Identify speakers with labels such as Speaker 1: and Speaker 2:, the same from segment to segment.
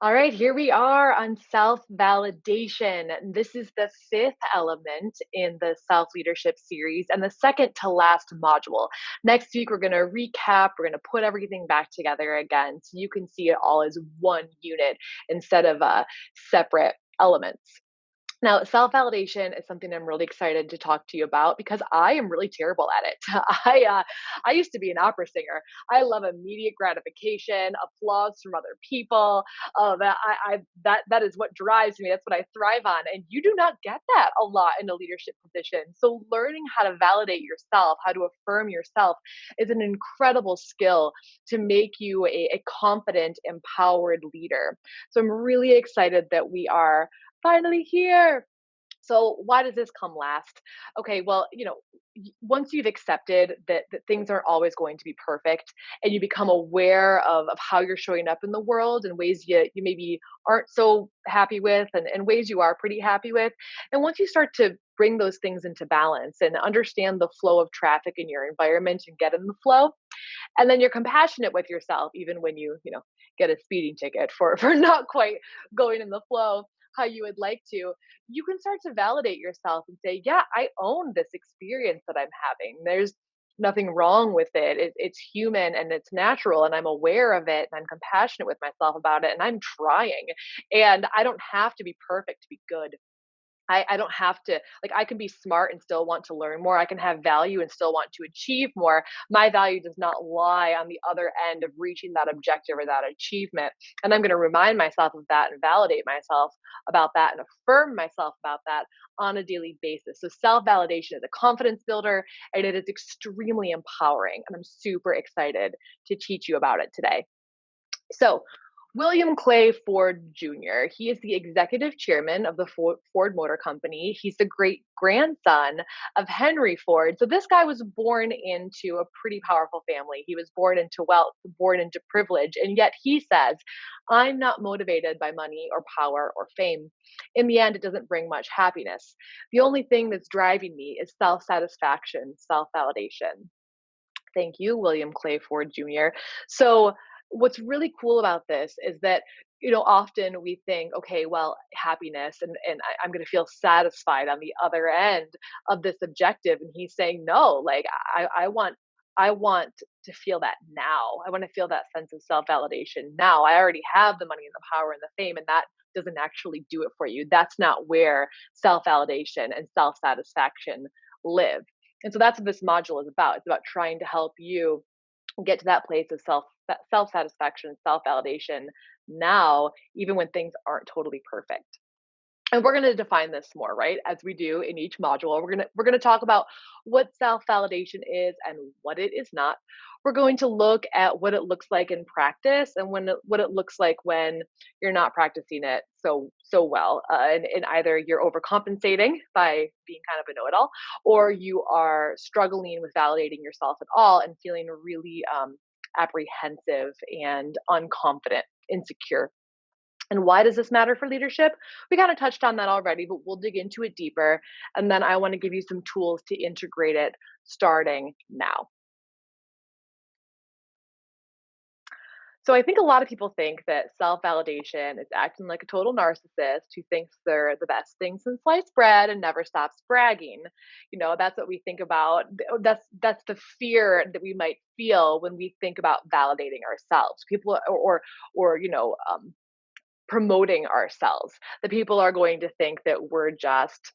Speaker 1: All right, here we are on self validation. This is the fifth element in the self leadership series and the second to last module. Next week, we're going to recap, we're going to put everything back together again so you can see it all as one unit instead of separate elements. Now, self validation is something I'm really excited to talk to you about because I am really terrible at it. I used to be an opera singer. I love immediate gratification, applause from other people. That is what drives me. That's what I thrive on. And you do not get that a lot in a leadership position. So, learning how to validate yourself, how to affirm yourself, is an incredible skill to make you a confident, empowered leader. So, I'm really excited that we are finally here. So why does this come last? Okay, well, once you've accepted that things aren't always going to be perfect and you become aware of how you're showing up in the world in ways you maybe aren't so happy with and ways you are pretty happy with. And once you start to bring those things into balance and understand the flow of traffic in your environment and get in the flow, and then you're compassionate with yourself even when you get a speeding ticket for not quite going in the flow how you would like to, you can start to validate yourself and say, yeah, I own this experience that I'm having. There's nothing wrong with it. It's human and it's natural, and I'm aware of it, and I'm compassionate with myself about it, and I'm trying. And I don't have to be perfect to be good. I don't have to, like, I can be smart and still want to learn more. I can have value and still want to achieve more. My value does not lie on the other end of reaching that objective or that achievement. And I'm going to remind myself of that and validate myself about that and affirm myself about that on a daily basis. So self validation is a confidence builder, and it is extremely empowering. And I'm super excited to teach you about it today. So, William Clay Ford Jr., he is the executive chairman of the Ford Motor Company. He's the great grandson of Henry Ford. So, this guy was born into a pretty powerful family. He was born into wealth, born into privilege. And yet he says, I'm not motivated by money or power or fame. In the end, it doesn't bring much happiness. The only thing that's driving me is self satisfaction, self validation. Thank you, William Clay Ford Jr. So, what's really cool about this is that, often we think, okay, well, happiness and I'm going to feel satisfied on the other end of this objective. And he's saying, no, like, I want to feel that now. I want to feel that sense of self validation now. I already have the money and the power and the fame, and that doesn't actually do it for you. That's not where self validation and self satisfaction live. And so that's what this module is about. It's about trying to help you get to that place of self satisfaction, self validation now, even when things aren't totally perfect. And we're going to define this more, right? As we do in each module. We're going to talk about what self-validation is and what it is not. We're going to look at what it looks like in practice and what it looks like when you're not practicing it so well. And either you're overcompensating by being kind of a know-it-all, or you are struggling with validating yourself at all and feeling really apprehensive and unconfident, insecure. And why does this matter for leadership? We kind of touched on that already, but we'll dig into it deeper. And then I want to give you some tools to integrate it starting now. So I think a lot of people think that self-validation is acting like a total narcissist who thinks they're the best thing since sliced bread and never stops bragging. That's what we think about. That's the fear that we might feel when we think about validating ourselves. People or promoting ourselves. The people are going to think that we're just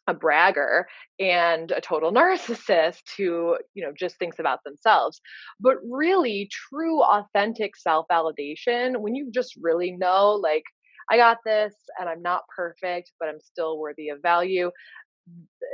Speaker 1: a bragger and a total narcissist who just thinks about themselves. But really, true, authentic self validation, when you just really know, like, I got this and I'm not perfect, but I'm still worthy of value,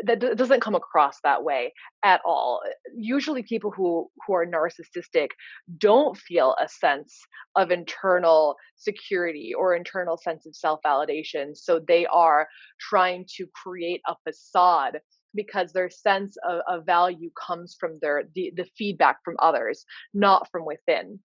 Speaker 1: doesn't come across that way at all. Usually people who are narcissistic don't feel a sense of internal security or internal sense of self-validation. So they are trying to create a facade because their sense of value comes from the feedback from others, not from within.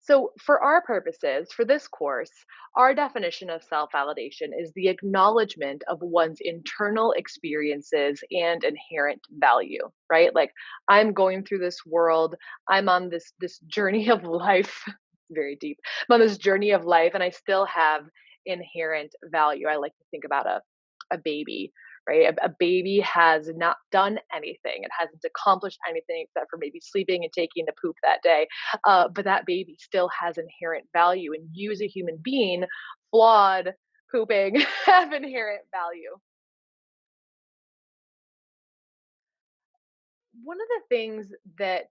Speaker 1: So, for our purposes, for this course, our definition of self validation is the acknowledgement of one's internal experiences and inherent value, right? Like, I'm going through this world, I'm on this journey of life. very deep. I'm on this journey of life, and I still have inherent value. I like to think about a baby, right? A baby has not done anything. It hasn't accomplished anything except for maybe sleeping and taking a poop that day. But that baby still has inherent value, and you as a human being, flawed, pooping, have inherent value. One of the things that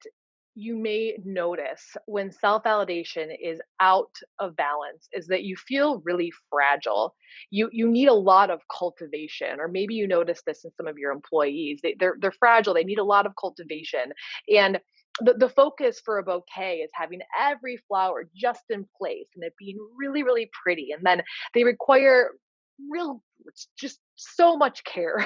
Speaker 1: you may notice when self validation is out of balance is that you feel really fragile. You need a lot of cultivation, or maybe you notice this in some of your employees. They're fragile. They need a lot of cultivation, and the focus for a bouquet is having every flower just in place and it being really really pretty, and then they require real it's just so much care.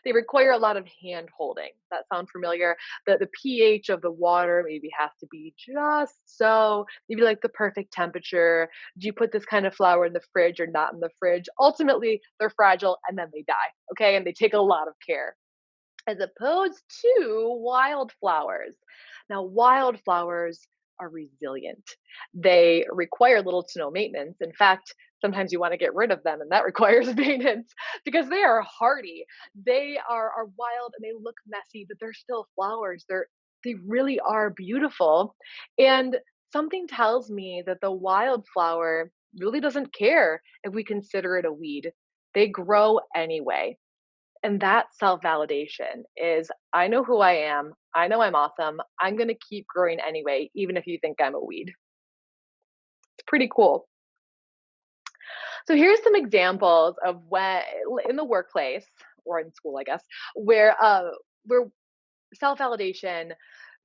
Speaker 1: They require a lot of hand holding. That sound familiar? The pH of the water maybe has to be just so, maybe like the perfect temperature. Do you put this kind of flower in the fridge or not in the fridge? Ultimately, they're fragile and then they die. Okay. And they take a lot of care, as opposed to wildflowers. Now, wildflowers are resilient. They require little to no maintenance. In fact, sometimes you want to get rid of them, and that requires maintenance because they are hardy. They are wild and they look messy, but they're still flowers. They really are beautiful. And something tells me that the wildflower really doesn't care if we consider it a weed. They grow anyway. And that self-validation is, I know who I am. I know I'm awesome. I'm going to keep growing anyway, even if you think I'm a weed. It's pretty cool. So here's some examples of when in the workplace or in school, I guess, where self-validation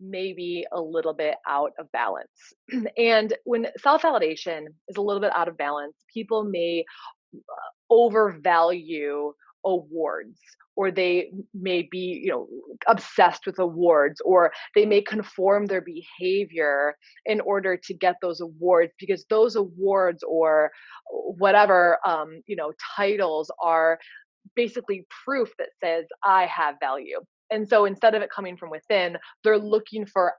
Speaker 1: may be a little bit out of balance. And when self-validation is a little bit out of balance, people may overvalue awards, or they may be obsessed with awards, or they may conform their behavior in order to get those awards, because those awards or whatever titles are basically proof that says I have value. And so instead of it coming from within, they're looking for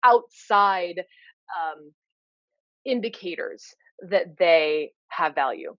Speaker 1: outside um, indicators that they have value.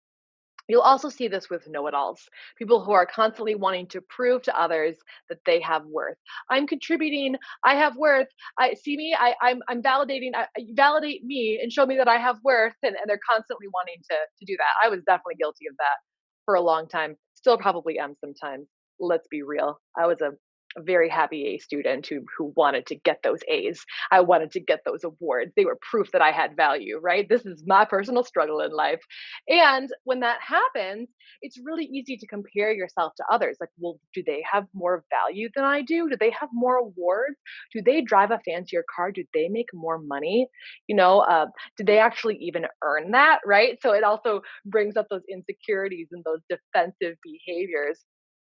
Speaker 1: You'll also see this with know it alls, people who are constantly wanting to prove to others that they have worth. I'm contributing, I have worth. I see me, I'm validating, validate me and show me that I have worth. And they're constantly wanting to do that. I was definitely guilty of that for a long time, still probably am sometimes. Let's be real. I was a very happy A student who wanted to get those A's. I wanted to get those awards. They were proof that I had value, right? This is my personal struggle in life. And when that happens, it's really easy to compare yourself to others. Like, well, do they have more value than I do? Do they have more awards? Do they drive a fancier car? Do they make more money? Do they actually even earn that? Right. So it also brings up those insecurities and those defensive behaviors.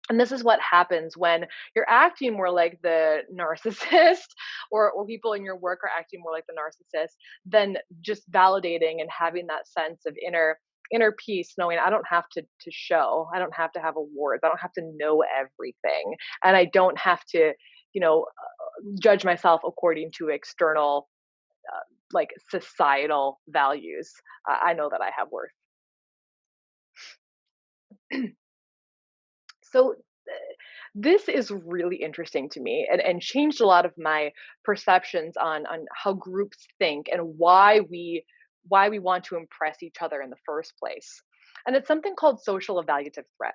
Speaker 1: And this is what happens when you're acting more like the narcissist, or people in your work are acting more like the narcissist, than just validating and having that sense of inner peace, knowing I don't have to show, I don't have to have awards, I don't have to know everything, and I don't have to, judge myself according to external, like societal values. I know that I have worth. So this is really interesting to me, and changed a lot of my perceptions on how groups think and why we want to impress each other in the first place. And it's something called social evaluative threat.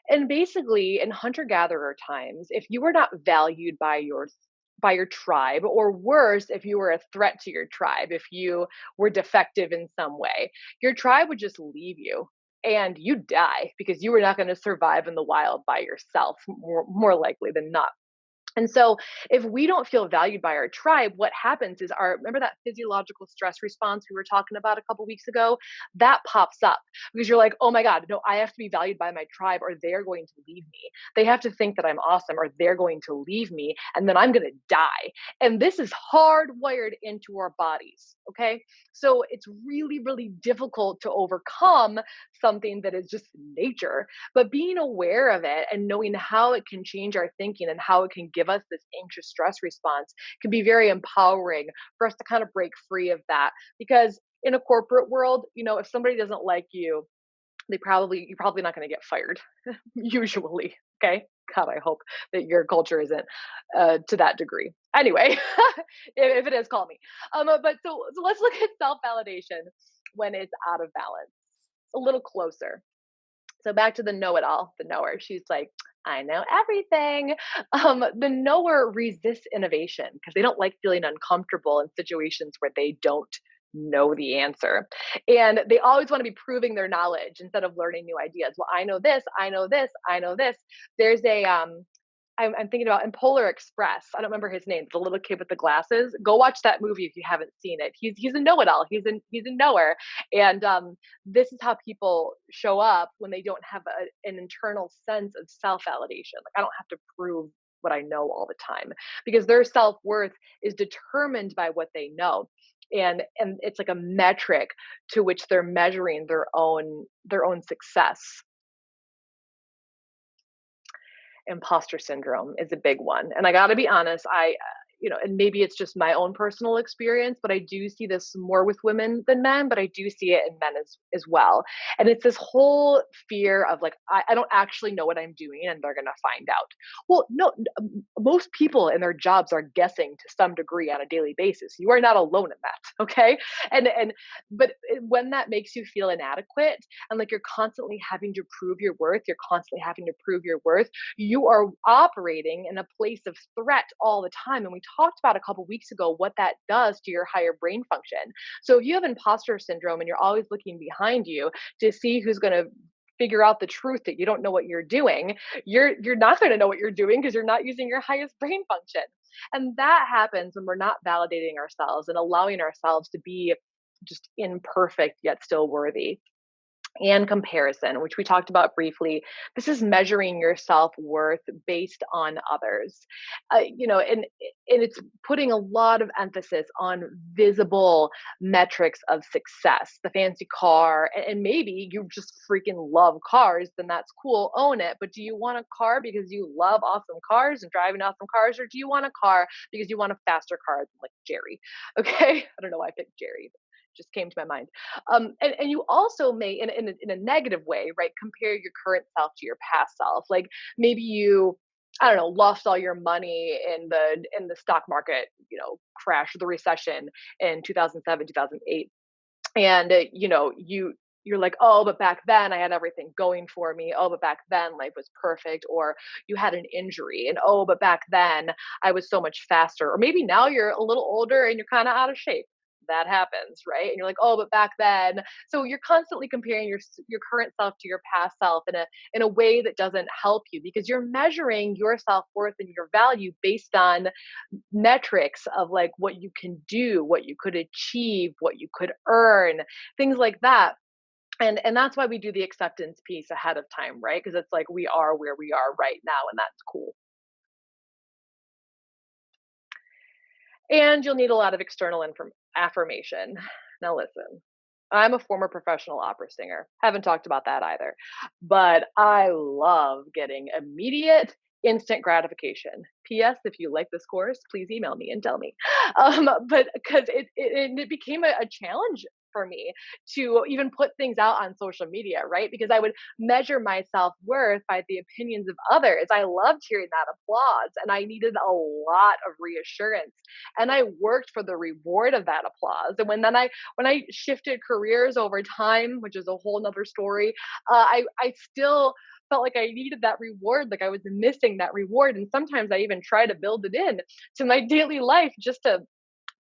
Speaker 1: And basically, in hunter gatherer times, if you were not valued by your tribe, or worse, if you were a threat to your tribe, if you were defective in some way, your tribe would just leave you and you die because you were not going to survive in the wild by yourself, more likely than not. And so, if we don't feel valued by our tribe, what happens is, remember that physiological stress response we were talking about a couple weeks ago? That pops up because you're like, oh my God, no, I have to be valued by my tribe or they're going to leave me. They have to think that I'm awesome or they're going to leave me and then I'm going to die. And this is hardwired into our bodies. Okay. So it's really, really difficult to overcome something that is just nature. But being aware of it and knowing how it can change our thinking and how it can give us this anxious stress response can be very empowering for us to kind of break free of that. Because in a corporate world, if somebody doesn't like you, you're probably not going to get fired usually. Okay. God, I hope that your culture isn't to that degree. Anyway, if it is, call me. But so let's look at self validation when it's out of balance. A little closer. So back to the know-it-all, the knower. She's like, I know everything. The knower resists innovation because they don't like feeling uncomfortable in situations where they don't know the answer. And they always want to be proving their knowledge instead of learning new ideas. Well, I know this, I know this, I know this. There's a I'm thinking about in Polar Express. I don't remember his name. The little kid with the glasses. Go watch that movie if you haven't seen it. He's a know-it-all. He's a knower, and this is how people show up when they don't have an internal sense of self-validation. Like I don't have to prove what I know all the time because their self-worth is determined by what they know. And it's like a metric to which they're measuring their own success. Imposter syndrome is a big one. And I got to be honest, and maybe it's just my own personal experience, but I do see this more with women than men, but I do see it in men as well. And it's this whole fear of like, I don't actually know what I'm doing and they're going to find out. Well, no, most people in their jobs are guessing to some degree on a daily basis. You are not alone in that. Okay. But when that makes you feel inadequate and like you're constantly having to prove your worth, you're constantly having to prove your worth, you are operating in a place of threat all the time. And we talked about a couple weeks ago what that does to your higher brain function. So if you have imposter syndrome and you're always looking behind you to see who's going to figure out the truth that you don't know what you're doing, you're not going to know what you're doing because you're not using your highest brain function. And that happens when we're not validating ourselves and allowing ourselves to be just imperfect yet still worthy. And comparison, which we talked about briefly. This is measuring your self worth based on others, and it's putting a lot of emphasis on visible metrics of success, the fancy car, and maybe you just freaking love cars. Then that's cool, own it. But do you want a car because you love awesome cars and driving awesome cars, or do you want a car because you want a faster car like Jerry? Okay, I don't know why I picked Jerry, just came to my mind. And you also may, in a negative way, right, compare your current self to your past self. Like maybe you, I don't know, lost all your money in the stock market, crash of the recession in 2007, 2008, and you're like, oh, but back then I had everything going for me. Oh, but back then life was perfect. Or you had an injury, and oh, but back then I was so much faster. Or maybe now you're a little older and you're kind of out of shape. That happens, right? And you're like, oh, but back then. So you're constantly comparing your current self to your past self in a way that doesn't help you because you're measuring your self worth and your value based on metrics of like what you can do, what you could achieve, what you could earn, things like that. And that's why we do the acceptance piece ahead of time, right? Because it's like we are where we are right now, and that's cool. And you'll need a lot of external affirmation. Now, listen, I'm a former professional opera singer. Haven't talked about that either. But I love getting immediate, instant gratification. P.S. If you like this course, please email me and tell me. But because it became a challenge for me to even put things out on social media, right? Because I would measure my self worth by the opinions of others. I loved hearing that applause and I needed a lot of reassurance. And I worked for the reward of that applause. And when I shifted careers over time, which is a whole nother story, I still felt like I needed that reward, like I was missing that reward. And sometimes I even try to build it in to my daily life just to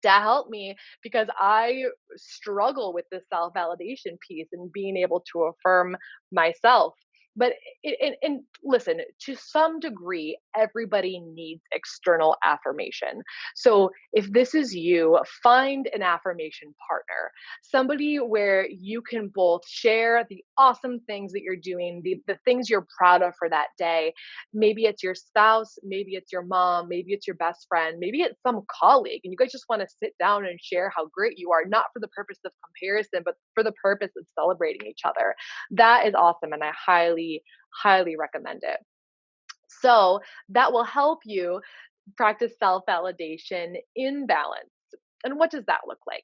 Speaker 1: help me because I struggle with this self validation piece and being able to affirm myself. But and listen, to some degree, everybody needs external affirmation. So if this is you, find an affirmation partner, somebody where you can both share the awesome things that you're doing, the things you're proud of for that day. Maybe it's your spouse, maybe it's your mom, maybe it's your best friend, maybe it's some colleague, and you guys just want to sit down and share how great you are, not for the purpose of comparison, but for the purpose of celebrating each other. That is awesome, and I highly recommend it. So that will help you practice self validation in balance. And what does that look like?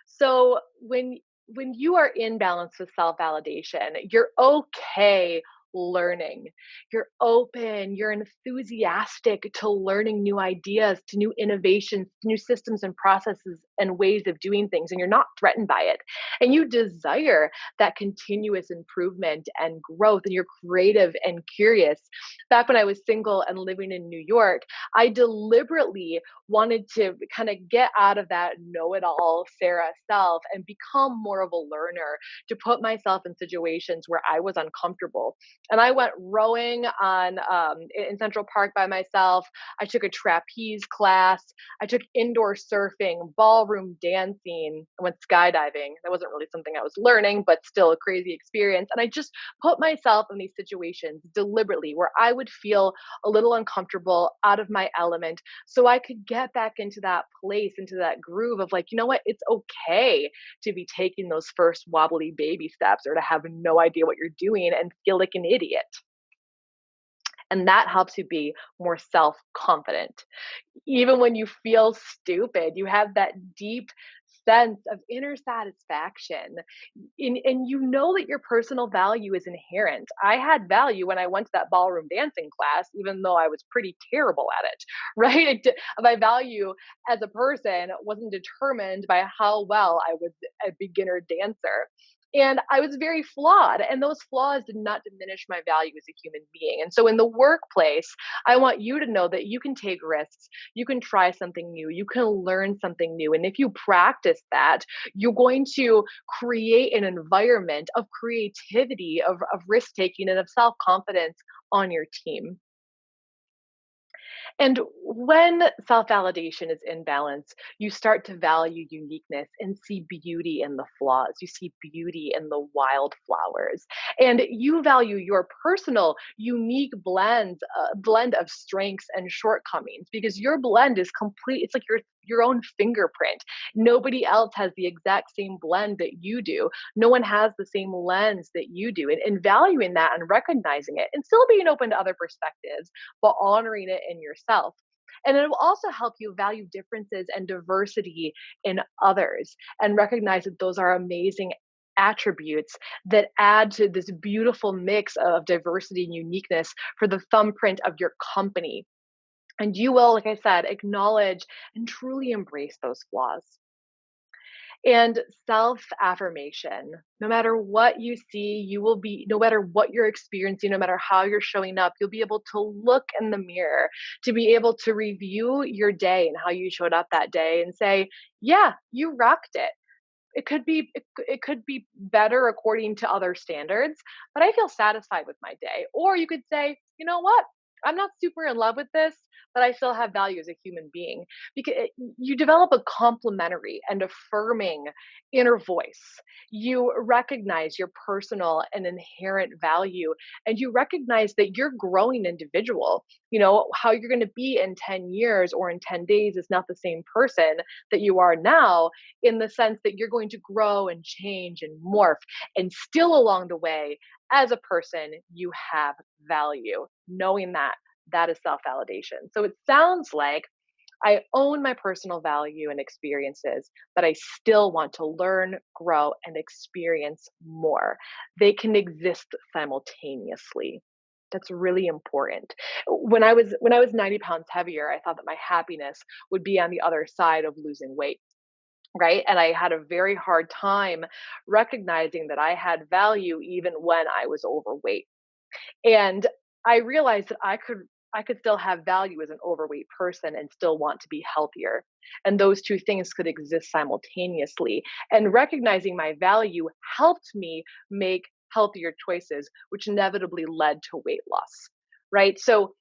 Speaker 1: So when you are in balance with self-validation, you're okay learning. You're open, you're enthusiastic to learning new ideas, to new innovations, new systems and processes and ways of doing things, and you're not threatened by it. And you desire that continuous improvement and growth, and you're creative and curious. Back when I was single and living in New York, I deliberately wanted to kind of get out of that know it all Sarah self and become more of a learner, to put myself in situations where I was uncomfortable. And I went rowing on in Central Park by myself. I took a trapeze class. I took indoor surfing, ballroom dancing. I went skydiving. That wasn't really something I was learning, but still a crazy experience. And I just put myself in these situations deliberately where I would feel a little uncomfortable, out of my element, so I could get back into that place, into that groove of like, you know what, it's okay to be taking those first wobbly baby steps or to have no idea what you're doing and feel like an idiot. And that helps you be more self confident. Even when you feel stupid, you have that deep sense of inner satisfaction. And you know that your personal value is inherent. I had value when I went to that ballroom dancing class, even though I was pretty terrible at it, right? My value as a person wasn't determined by how well I was a beginner dancer. And I was very flawed, and those flaws did not diminish my value as a human being. And so in the workplace, I want you to know that you can take risks, you can try something new, you can learn something new. And if you practice that, you're going to create an environment of creativity, of risk taking, and of self confidence on your team. And when self validation is in balance, you start to value uniqueness and see beauty in the flaws. You see beauty in the wildflowers. And you value your personal, unique blend of strengths and shortcomings, because your blend is complete. It's like your own fingerprint. Nobody else has the exact same blend that you do. No one has the same lens that you do. And valuing that and recognizing it and still being open to other perspectives, but honoring it in yourself. And it will also help you value differences and diversity in others and recognize that those are amazing attributes that add to this beautiful mix of diversity and uniqueness for the thumbprint of your company. And you will, like I said, acknowledge and truly embrace those flaws. And self affirmation, no matter what you see, you will be, no matter what you're experiencing, no matter how you're showing up, you'll be able to look in the mirror, to be able to review your day and how you showed up that day and say, yeah, you rocked it. It could be better according to other standards, but I feel satisfied with my day. Or you could say, you know what? I'm not super in love with this, but I still have value as a human being. Because you develop a complementary and affirming inner voice. You recognize your personal and inherent value, and you recognize that you're growing individual. You know, how you're going to be in 10 years or in 10 days is not the same person that you are now, in the sense that you're going to grow and change and morph, and still along the way, as a person, you have value. Knowing that, that is self validation. So it sounds like I own my personal value and experiences, but I still want to learn, grow, and experience more. They can exist simultaneously. That's really important. When I was 90 pounds heavier, I thought that my happiness would be on the other side of losing weight, right? And I had a very hard time recognizing that I had value even when I was overweight. And I realized that I could still have value as an overweight person and still want to be healthier. And those two things could exist simultaneously. And recognizing my value helped me make healthier choices, which inevitably led to weight loss, right? So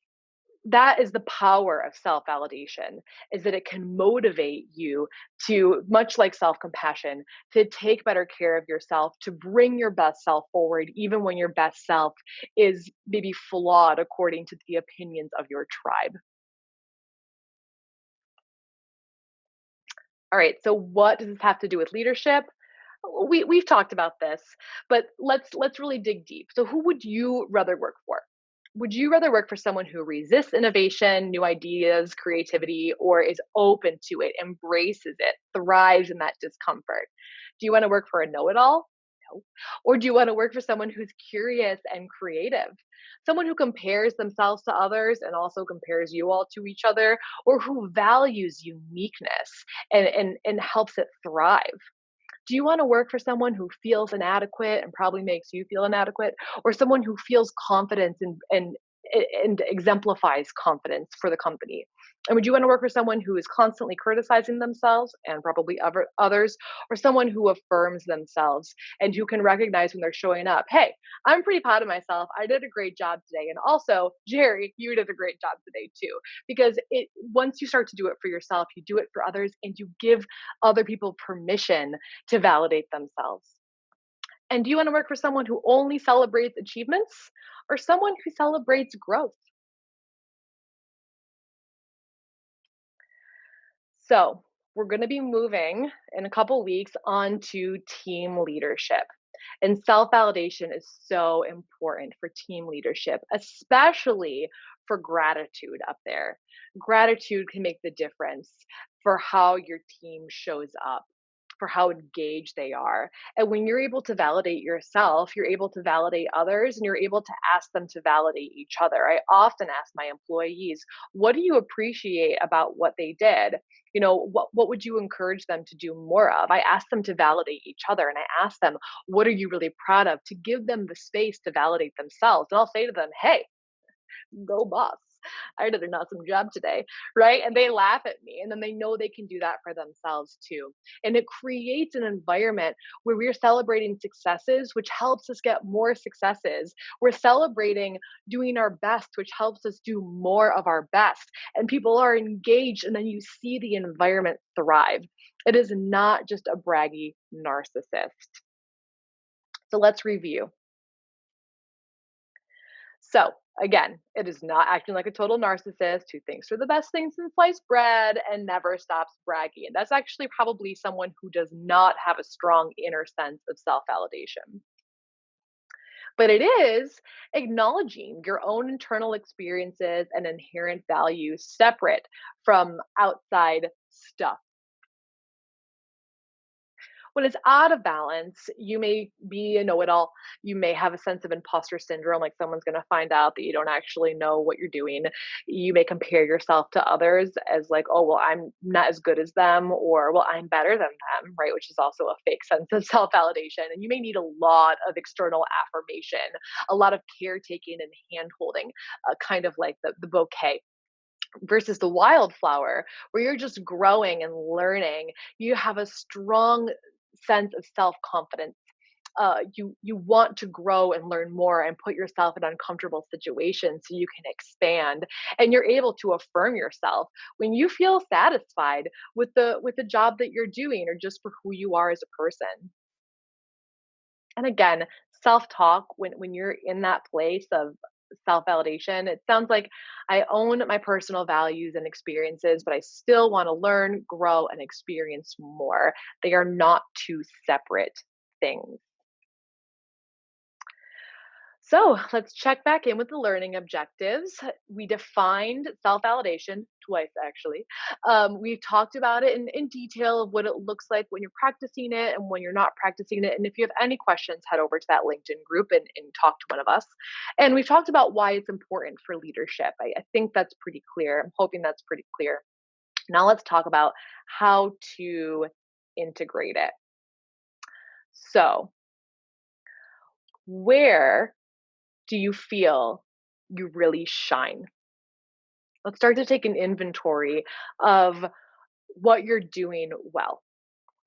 Speaker 1: that is the power of self-validation, is that it can motivate you to, much like self-compassion, to take better care of yourself, to bring your best self forward even when your best self is maybe flawed according to the opinions of your tribe. All right, so what does this have to do with leadership? We've talked about this, but let's really dig deep. So who would you rather work for? Would you rather work for someone who resists innovation, new ideas, creativity, or is open to it, embraces it, thrives in that discomfort? Do you want to work for a know-it-all? No. Or do you want to work for someone who's curious and creative? Someone who compares themselves to others and also compares you all to each other, or who values uniqueness and helps it thrive? Do you want to work for someone who feels inadequate and probably makes you feel inadequate, or someone who feels confidence and exemplifies confidence for the company? And would you want to work for someone who is constantly criticizing themselves and probably others, or someone who affirms themselves and who can recognize when they're showing up? Hey, I'm pretty proud of myself. I did a great job today. And also, Jerry, you did a great job today too. Because it once you start to do it for yourself, you do it for others and you give other people permission to validate themselves. And do you want to work for someone who only celebrates achievements or someone who celebrates growth? So, we're going to be moving in a couple weeks on to team leadership. And self validation is so important for team leadership, especially for gratitude up there. Gratitude can make the difference for how your team shows up, for how engaged they are. And when you're able to validate yourself, you're able to validate others and you're able to ask them to validate each other. I often ask my employees, what do you appreciate about what they did? What would you encourage them to do more of? I ask them to validate each other and I ask them, what are you really proud of, to give them the space to validate themselves. And I'll say to them, hey, go boss. I did an awesome job today, right? And they laugh at me and then they know they can do that for themselves too. And it creates an environment where we're celebrating successes, which helps us get more successes. We're celebrating doing our best, which helps us do more of our best. And people are engaged and then you see the environment thrive. It is not just a braggy narcissist. So let's review. So, again, it is not acting like a total narcissist who thinks they're the best things in sliced bread and never stops bragging. And that's actually probably someone who does not have a strong inner sense of self validation. But it is acknowledging your own internal experiences and inherent values separate from outside stuff. When it's out of balance, you may be a know it all. You may have a sense of imposter syndrome, like someone's going to find out that you don't actually know what you're doing. You may compare yourself to others as, like, oh, well, I'm not as good as them, or, well, I'm better than them, right? Which is also a fake sense of self validation. And you may need a lot of external affirmation, a lot of caretaking and hand holding, kind of like the bouquet versus the wildflower where you're just growing and learning. You have a strong sense of self-confidence. You want to grow and learn more and put yourself in uncomfortable situations so you can expand, and you're able to affirm yourself when you feel satisfied with the job that you're doing or just for who you are as a person. And again, self-talk, when you're in that place of self-validation, it sounds like I own my personal values and experiences, but I still want to learn, grow, and experience more. They are not two separate things. So let's check back in with the learning objectives. We defined self validation twice, actually. We talked about it in detail of what it looks like when you're practicing it and when you're not practicing it. And if you have any questions, head over to that LinkedIn group and talk to one of us. And we've talked about why it's important for leadership. I think that's pretty clear. I'm hoping that's pretty clear. Now let's talk about how to integrate it. So, where do you feel you really shine? Let's start to take an inventory of what you're doing well.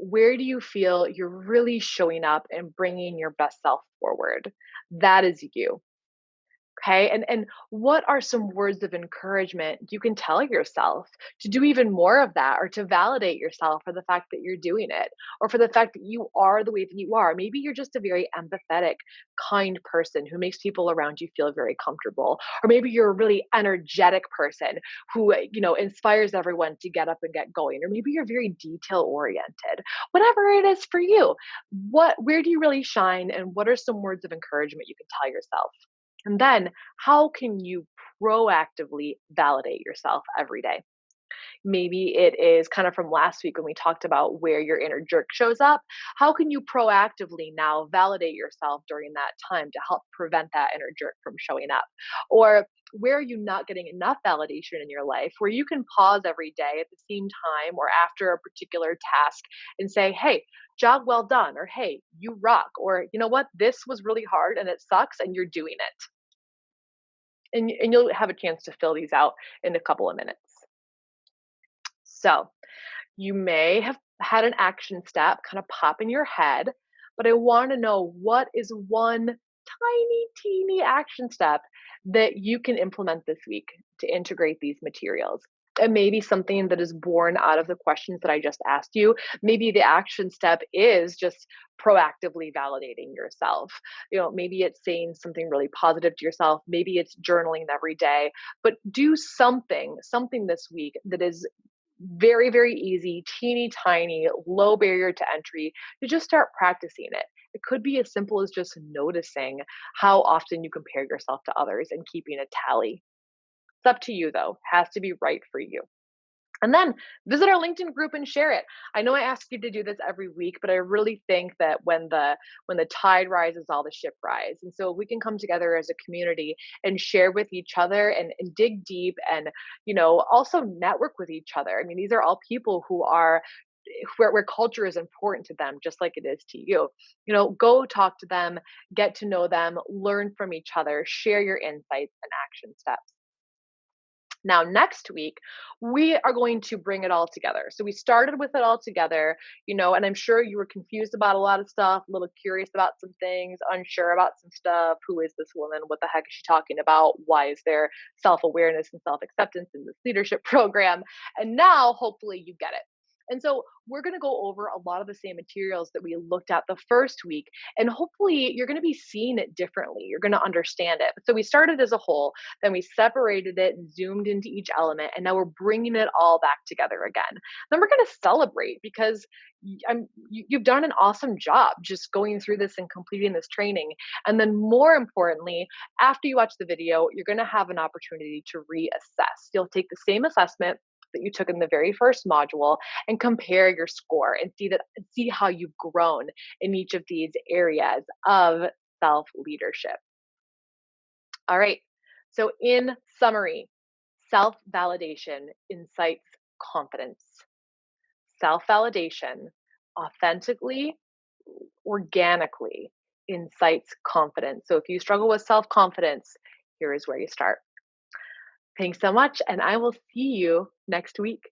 Speaker 1: Where do you feel you're really showing up and bringing your best self forward? That is you. Okay. And what are some words of encouragement you can tell yourself to do even more of that, or to validate yourself for the fact that you're doing it, or for the fact that you are the way that you are? Maybe you're just a very empathetic, kind person who makes people around you feel very comfortable. Or maybe you're a really energetic person who, inspires everyone to get up and get going. Or maybe you're very detail oriented. Whatever it is for you, where do you really shine, and what are some words of encouragement you can tell yourself? And then how can you proactively validate yourself every day? Maybe it is kind of from last week when we talked about where your inner jerk shows up. How can you proactively now validate yourself during that time to help prevent that inner jerk from showing up? Or where are you not getting enough validation in your life where you can pause every day at the same time or after a particular task and say, hey, job well done, or hey, you rock, or you know what, this was really hard and it sucks and you're doing it. And you'll have a chance to fill these out in a couple of minutes. So, you may have had an action step kind of pop in your head, but I want to know, what is one tiny, teeny action step that you can implement this week to integrate these materials? And maybe something that is born out of the questions that I just asked you. Maybe the action step is just proactively validating yourself. Maybe it's saying something really positive to yourself. Maybe it's journaling every day, but do something this week that is very, very easy, teeny tiny, low barrier to entry, to just start practicing it. It could be as simple as just noticing how often you compare yourself to others and keeping a tally. It's up to you though, has to be right for you. And then visit our LinkedIn group and share it. I know I ask you to do this every week, but I really think that when the tide rises, all the ship rise. And so we can come together as a community and share with each other, and dig deep, and also network with each other. I mean, these are all people who are where culture is important to them, just like it is to you. Go talk to them, get to know them, learn from each other, share your insights and action steps. Now, next week, we are going to bring it all together. So we started with it all together, and I'm sure you were confused about a lot of stuff, a little curious about some things, unsure about some stuff. Who is this woman? What the heck is she talking about? Why is there self awareness and self acceptance in this leadership program? And now, hopefully, you get it. And so we're going to go over a lot of the same materials that we looked at the first week. And hopefully, you're going to be seeing it differently. You're going to understand it. So we started as a whole, then we separated it and zoomed into each element. And now we're bringing it all back together again. Then we're going to celebrate because you've done an awesome job just going through this and completing this training. And then, more importantly, after you watch the video, you're going to have an opportunity to reassess. You'll take the same assessment that you took in the very first module and compare your score and see how you've grown in each of these areas of self leadership. All right. So, in summary, self validation incites confidence. Self validation authentically, organically incites confidence. So, if you struggle with self confidence, here is where you start. Thanks so much, and I will see you next week.